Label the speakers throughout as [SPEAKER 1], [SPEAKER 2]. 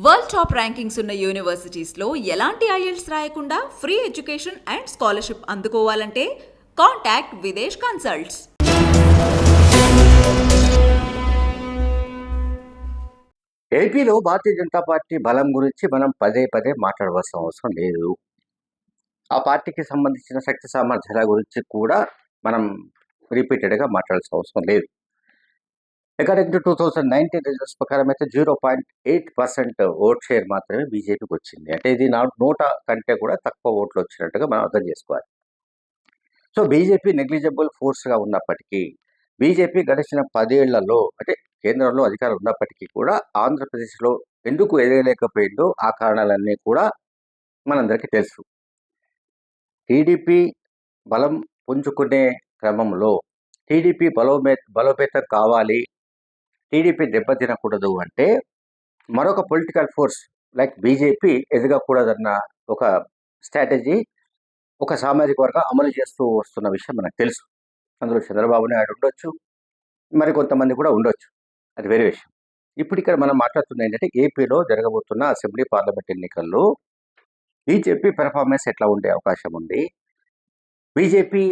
[SPEAKER 1] World top rankings ఉన్న యూనివర్సిటీస్లో ఎలాంటి IELTS రాయకుండా ఫ్రీ ఎడ్యుకేషన్ అండ్ స్కాలర్షిప్ అందుకోవాలంటే కాంటాక్ట్ విదేశ్ కన్సల్ట్స్.
[SPEAKER 2] ఏపీలో భారతీయ జనతా పార్టీ బలం గురించి మనం పదే పదే మాట్లాడవలసిన అవసరం లేదు. ఆ పార్టీకి సంబంధించిన శక్తి సామర్థ్యాల గురించి కూడా మనం రిపీటెడ్గా మాట్లాడాల్సిన అవసరం లేదు. అకార్డింగ్ టు 2019 రిజల్ట్స్ ప్రకారం అయితే 0.8% ఓట్ షేర్ మాత్రమే బీజేపీకి వచ్చింది. అంటే ఇది నోట కంటే కూడా తక్కువ ఓట్లు వచ్చినట్టుగా మనం అర్థం చేసుకోవాలి. సో బీజేపీ నెగ్లిజిబుల్ ఫోర్స్గా ఉన్నప్పటికీ, బీజేపీ గడిచిన 10 ఏళ్లలో అంటే కేంద్రంలో అధికారం ఉన్నప్పటికీ కూడా ఆంధ్రప్రదేశ్లో ఎందుకు ఎదగలేకపోయిందో ఆ కారణాలన్నీ కూడా మనందరికీ తెలుసు. టీడీపీ బలం పుంజుకునే క్రమంలో టీడీపీ బలోపేతం కావాలి, టీడీపీ దెబ్బతినకూడదు అంటే మరొక పొలిటికల్ ఫోర్స్ లైక్ బీజేపీ ఎదగకూడదన్న ఒక స్ట్రాటజీ ఒక సామాజిక వర్గం అమలు చేస్తూ వస్తున్న విషయం మనకు తెలుసు. అందులో చంద్రబాబు నాయుడు ఉండొచ్చు, మరి కొంతమంది కూడా ఉండొచ్చు, అది వేరే విషయం. ఇప్పుడు ఇక్కడ మనం మాట్లాడుతున్న ఏంటంటే ఏపీలో జరగబోతున్న అసెంబ్లీ పార్లమెంట్ ఎన్నికల్లో బీజేపీ పెర్ఫార్మెన్స్ ఎట్లా ఉండే అవకాశం ఉంది, బీజేపీ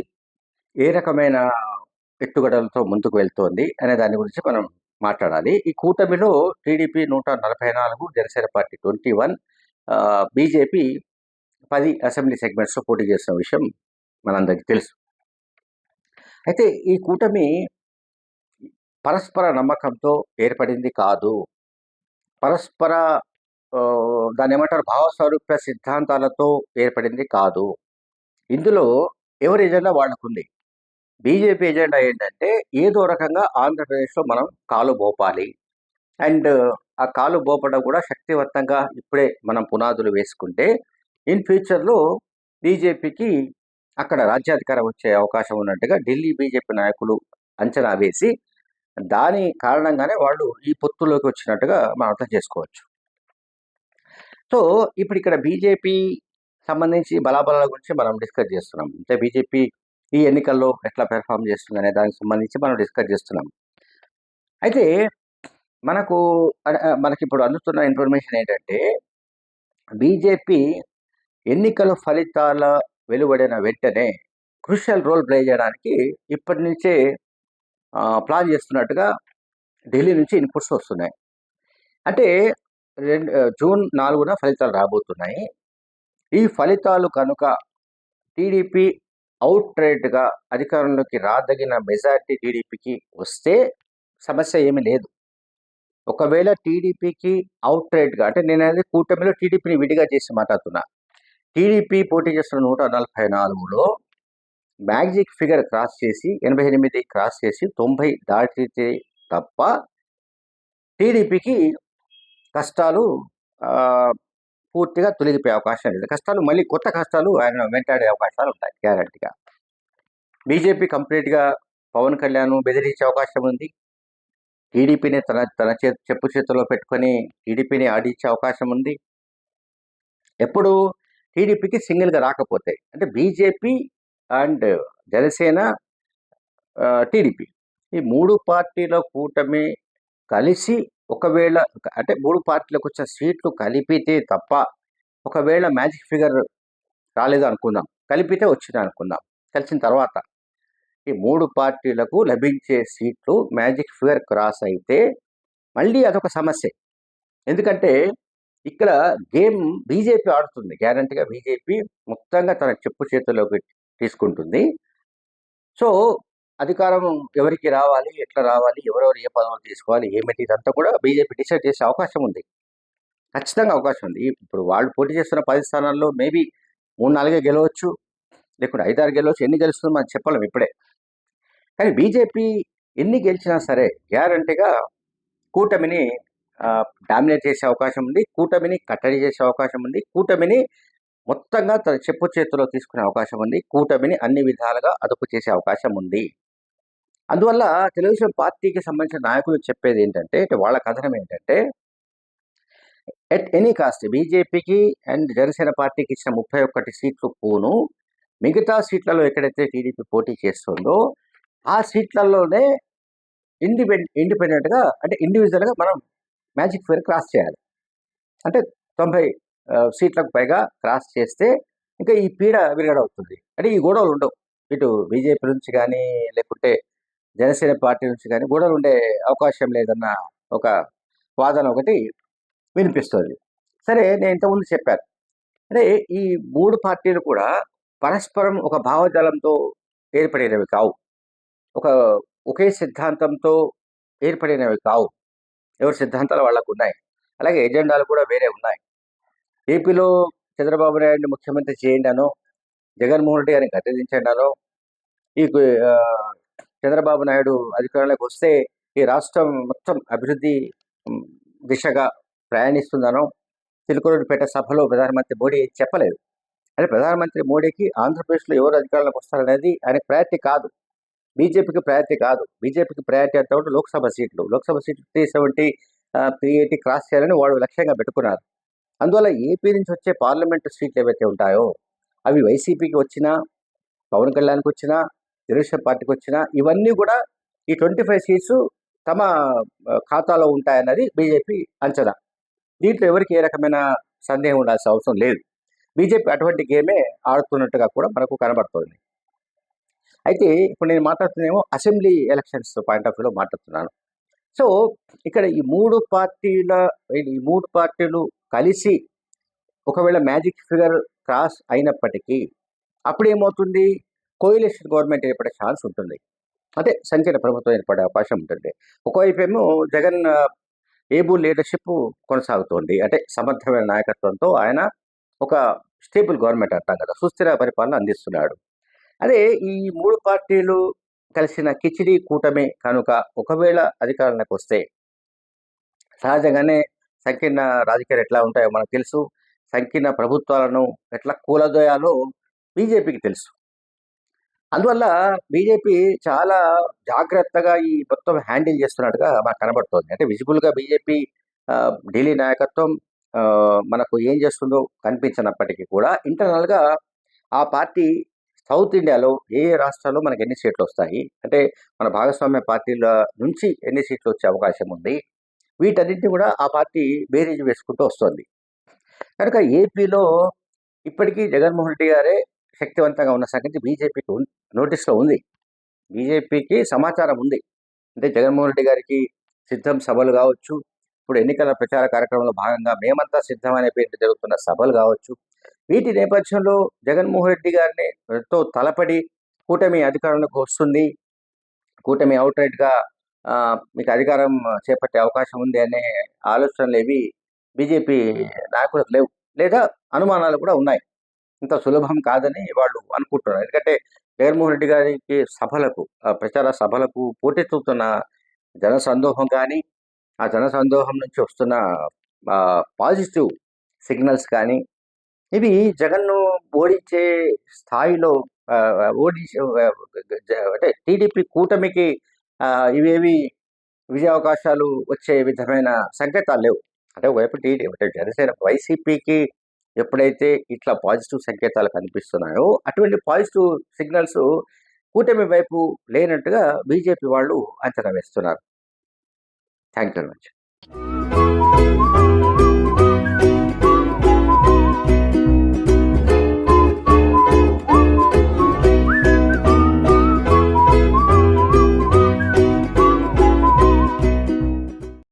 [SPEAKER 2] ఏ రకమైన ఎత్తుగడలతో ముందుకు వెళ్తోంది అనే దాని గురించి మనం మాట్లాడాలి. ఈ కూటమిలో TDP 144, Janasena party 21, BJP 10 assembly సెగ్మెంట్స్లో పోటీ చేసిన విషయం మనందరికీ తెలుసు. అయితే ఈ కూటమి పరస్పర నమ్మకంతో ఏర్పడింది కాదు, పరస్పర దాన్ని ఏమంటారు భావస్వరూప సిద్ధాంతాలతో ఏర్పడింది కాదు. ఇందులో ఎవరి ఎజెండా వాళ్ళకుంది. బీజేపీ ఎజెండా ఏంటంటే ఏదో రకంగా ఆంధ్రప్రదేశ్లో మనం కాలు మోపాలి, అండ్ ఆ కాలు మోపడం కూడా శక్తివంతంగా ఇప్పుడే మనం పునాదులు వేసుకుంటే ఇన్ ఫ్యూచర్లో బీజేపీకి అక్కడ రాజ్యాధికారం వచ్చే అవకాశం ఉన్నట్టుగా ఢిల్లీ బీజేపీ నాయకులు అంచనా వేసి దాని కారణంగానే వాళ్ళు ఈ పొత్తులోకి వచ్చినట్టుగా మనం అర్థం చేసుకోవచ్చు. సో ఇప్పుడు ఇక్కడ బీజేపీ సంబంధించి బలాబలాల గురించి మనం డిస్కస్ చేస్తున్నాం. అంటే బీజేపీ ఈ ఎన్నికల్లో ఎట్లా పెర్ఫామ్ చేస్తుంది అనే దానికి సంబంధించి మనం డిస్కస్ చేస్తున్నాం. అయితే మనకి ఇప్పుడు అందుతున్న ఇన్ఫర్మేషన్ ఏంటంటే బీజేపీ ఎన్నికల ఫలితాల వెలువడిన వెంటనే క్రూషియల్ రోల్ ప్లే చేయడానికి ఇప్పటి నుంచే ప్లాన్ చేస్తున్నట్టుగా ఢిల్లీ నుంచి ఇన్పుట్స్ వస్తున్నాయి. అంటే జూన్ 4న ఫలితాలు రాబోతున్నాయి. ఈ ఫలితాలు కనుక టీడీపీ అవుట్ రైట్గా అధికారంలోకి రాదగిన మెజారిటీ టీడీపీకి వస్తే సమస్య ఏమీ లేదు. ఒకవేళ టీడీపీకి అవుట్ రైట్గా అంటే నేను అనేది కూటమిలో టీడీపీని విడిగా చేసి మాట్లాడుతున్నా. టీడీపీ పోటీ చేస్తున్న 144లో మ్యాజిక్ ఫిగర్ క్రాస్ చేసి 88 క్రాస్ చేసి 90 దాటితే తప్ప టీడీపీకి కష్టాలు పూర్తిగా తొలగిపోయే అవకాశం లేదు. కష్టాలు మళ్ళీ కొత్త కష్టాలు ఆయన వెంటాడే అవకాశాలు ఉంటాయి గ్యారంటీగా. బీజేపీ కంప్లీట్గా పవన్ కళ్యాణ్ బెదిరించే అవకాశం ఉంది. టీడీపీని తన చెప్పు చేతుల్లో పెట్టుకొని టీడీపీని ఆడించే అవకాశం ఉంది. ఎప్పుడు టీడీపీకి సింగిల్గా రాకపోతే అంటే బీజేపీ అండ్ జనసేన, టీడీపీ ఈ 3 పార్టీల కూటమి కలిసి ఒకవేళ అంటే 3 పార్టీలకు వచ్చిన సీట్లు కలిపితే తప్ప, ఒకవేళ మ్యాజిక్ ఫిగర్ రాలేదు అనుకుందాం, కలిపితే వచ్చింది అనుకుందాం, కలిసిన తర్వాత ఈ 3 పార్టీలకు లభించే సీట్లు మ్యాజిక్ ఫిగర్ క్రాస్ అయితే మళ్ళీ అదొక సమస్య. ఎందుకంటే ఇక్కడ గేమ్ బీజేపీ ఆడుతుంది. గ్యారంటీగా బీజేపీ మొత్తంగా తన చెప్పు చేతుల్లోకి తీసుకుంటుంది. సో అధికారం ఎవరికి రావాలి, ఎట్లా రావాలి, ఎవరెవరు ఏ పదవులు తీసుకోవాలి, ఏమిటి, ఇదంతా కూడా బీజేపీ డిసైడ్ చేసే అవకాశం ఉంది. ఖచ్చితంగా అవకాశం ఉంది. ఇప్పుడు వాళ్ళు పోటీ చేస్తున్న 10 స్థానాల్లో మేబీ 3-4 గెలవచ్చు, లేకుంటే 5-6 గెలవచ్చు. ఎన్ని గెలుస్తుందో మనం చెప్పలేం ఇప్పుడే. కానీ బీజేపీ ఎన్ని గెలిచినా సరే గ్యారంటీగా కూటమిని డామినేట్ చేసే అవకాశం ఉంది, కూటమిని కట్టడి చేసే అవకాశం ఉంది, కూటమిని మొత్తంగా తన చెప్పు చేతిలో తీసుకునే అవకాశం ఉంది, కూటమిని అన్ని విధాలుగా అదుపు చేసే అవకాశం ఉంది. అందువల్ల తెలుగుదేశం పార్టీకి సంబంధించిన నాయకులు చెప్పేది ఏంటంటే, వాళ్ళ కథనం ఏంటంటే ఎట్ ఎనీ కాస్ట్ బీజేపీకి అండ్ జనసేన పార్టీకి ఇచ్చిన 31 సీట్లు పోను మిగతా సీట్లలో ఎక్కడైతే టీడీపీ పోటీ చేస్తుందో ఆ సీట్లలోనే ఇండిపెండెంట్గా అంటే ఇండివిజువల్గా మనం మ్యాజిక్ ఫిగర్ క్రాస్ చేయాలి. అంటే 90 సీట్లకు పైగా క్రాస్ చేస్తే ఇంకా ఈ పీడ విరగడవుతుంది. అంటే ఈ గొడవలు ఉండవు. ఇటు బీజేపీ నుంచి గానీ, లేకుంటే జనసేన పార్టీ నుంచి గానీ గొడవలు ఉండే అవకాశం లేదన్న ఒక వాదన ఒకటి వినిపిస్తోంది. సరే, నేను ఇంతకుముందు చెప్పాను. అంటే ఈ 3 పార్టీలు కూడా పరస్పరం ఒక భావజాలంతో ఏర్పడినవి కావు. ఒకే సిద్ధాంతంతో ఏర్పడినవి కావు. ఎవరి సిద్ధాంతాలు వాళ్ళకున్నాయి. అలాగే ఎజెండాలు కూడా వేరే ఉన్నాయి. ఏపీలో చంద్రబాబు నాయుడిని ముఖ్యమంత్రి చేయండనో, జగన్మోహన్ రెడ్డి గారిని గద్దెదించండనో, ఈ చంద్రబాబు నాయుడు అధికారంలోకి వస్తే ఈ రాష్ట్రం మొత్తం అభివృద్ధి దిశగా ప్రయాణిస్తుందనో చిలుకూరుపేట సభలో ప్రధానమంత్రి మోడీ చెప్పలేదు. అంటే ప్రధానమంత్రి మోడీకి ఆంధ్రప్రదేశ్లో ఎవరు అధికారంలోకి వస్తారనేది ఆయనకు ప్రయారిటీ కాదు. బీజేపీకి ప్రయారిటీ కాదు. బీజేపీకి ప్రయారిటీ అంతా కూడా లోక్సభ సీట్లు 370, 380 క్రాస్ చేయాలని వాళ్ళు లక్ష్యంగా పెట్టుకున్నారు. అందువల్ల ఏపీ నుంచి వచ్చే పార్లమెంటు సీట్లు ఏవైతే ఉంటాయో అవి వైసీపీకి వచ్చినా, పవన్ కళ్యాణ్కి వచ్చినా, తెలుగుదేశం పార్టీకి వచ్చినా ఇవన్నీ కూడా ఈ 25 సీట్స్ తమ ఖాతాలో ఉంటాయన్నది బీజేపీ అంచనా. దీంట్లో ఎవరికి ఏ రకమైన సందేహం ఉండాల్సిన అవసరం లేదు. బీజేపీ అటువంటి గేమే ఆడుతున్నట్టుగా కూడా మనకు కనబడుతోంది. అయితే ఇప్పుడు నేను మాట్లాడుతున్నామో అసెంబ్లీ ఎలక్షన్స్ పాయింట్ ఆఫ్ వ్యూలో మాట్లాడుతున్నాను. సో ఇక్కడ ఈ 3 పార్టీలు కలిసి ఒకవేళ మ్యాజిక్ ఫిగర్ క్రాస్ అయినప్పటికీ అప్పుడు ఏమవుతుంది, కోయిలేషన్ గవర్నమెంట్ ఏర్పడే ఛాన్స్ ఉంటుంది. అంటే సంకీర్ణ ప్రభుత్వం ఏర్పడే అవకాశం ఉంటుంది. ఒకవైపు ఏమో జగన్ ఏబుల్ లీడర్షిప్ కొనసాగుతోంది. అంటే సమర్థమైన నాయకత్వంతో ఆయన ఒక స్టేబుల్ గవర్నమెంట్ అంటాం కదా, సుస్థిర పరిపాలన అందిస్తున్నాడు. అదే ఈ 3 పార్టీలు కలిసిన కిచిడి కూటమి కనుక ఒకవేళ అధికారంలోకి వస్తే సహజంగానే సంకీర్ణ రాజకీయాలు ఎట్లా ఉంటాయో మనకు తెలుసు. సంకీర్ణ ప్రభుత్వాలను ఎట్లా కూలదోయాలో బీజేపీకి తెలుసు. అందువల్ల బీజేపీ చాలా జాగ్రత్తగా ఈ మొత్తం హ్యాండిల్ చేస్తున్నట్టుగా మనకు కనబడుతోంది. అంటే విజిబుల్గా బీజేపీ ఢిల్లీ నాయకత్వం మనకు ఏం చేస్తుందో కనిపించినప్పటికీ కూడా ఇంటర్నల్గా ఆ పార్టీ సౌత్ ఇండియాలో ఏ రాష్ట్రాల్లో మనకు ఎన్ని సీట్లు వస్తాయి, అంటే మన భాగస్వామ్య పార్టీల నుంచి ఎన్ని సీట్లు వచ్చే అవకాశం ఉంది, వీటన్నింటినీ కూడా ఆ పార్టీ బేరీజు వేసుకుంటూ వస్తుంది. కనుక ఏపీలో ఇప్పటికీ జగన్మోహన్ రెడ్డి గారే శక్తివంతంగా ఉన్న సంగతి బీజేపీకి నోటీస్లో ఉంది. బీజేపీకి సమాచారం ఉంది. అంటే జగన్మోహన్ రెడ్డి గారికి సిద్ధం సభలు కావచ్చు, ఇప్పుడు ఎన్నికల ప్రచార కార్యక్రమంలో భాగంగా మేమంతా సిద్ధం అనే పేరుతో జరుగుతున్న సభలు కావచ్చు, వీటి నేపథ్యంలో జగన్మోహన్ రెడ్డి గారిని తో తలపడి కూటమి అధికారంలోకి వస్తుంది, కూటమి అవుట్రైట్గా మీకు అధికారం చేపట్టే అవకాశం ఉంది అనే ఆలోచనలు ఏవి బీజేపీ నాయకులకు లేవు, లేదా అనుమానాలు కూడా ఉన్నాయి. ఇంత సులభం కాదని వాళ్ళు అనుకుంటున్నారు. ఎందుకంటే జగన్మోహన్ రెడ్డి గారికి సభలకు, ప్రచార సభలకు పోటెత్తుతున్న జనసందోహం కానీ, ఆ జనసందోహం నుంచి వస్తున్న పాజిటివ్ సిగ్నల్స్ కానీ ఇవి జగన్ను ఓడించే స్థాయిలో అంటే టీడీపీ కూటమికి ఇవేవి విజయావకాశాలు వచ్చే విధమైన సంకేతాలు లేవు. అంటే ఒకవైపు అంటే జనసేన వైసీపీకి ఎప్పుడైతే ఇట్లా పాజిటివ్ సంకేతాలు కనిపిస్తున్నాయో అటువంటి పాజిటివ్ సిగ్నల్స్ కూటమి వైపు లేనట్టుగా బీజేపీ వాళ్ళు అంచనా వేస్తున్నారు. Thank you very much.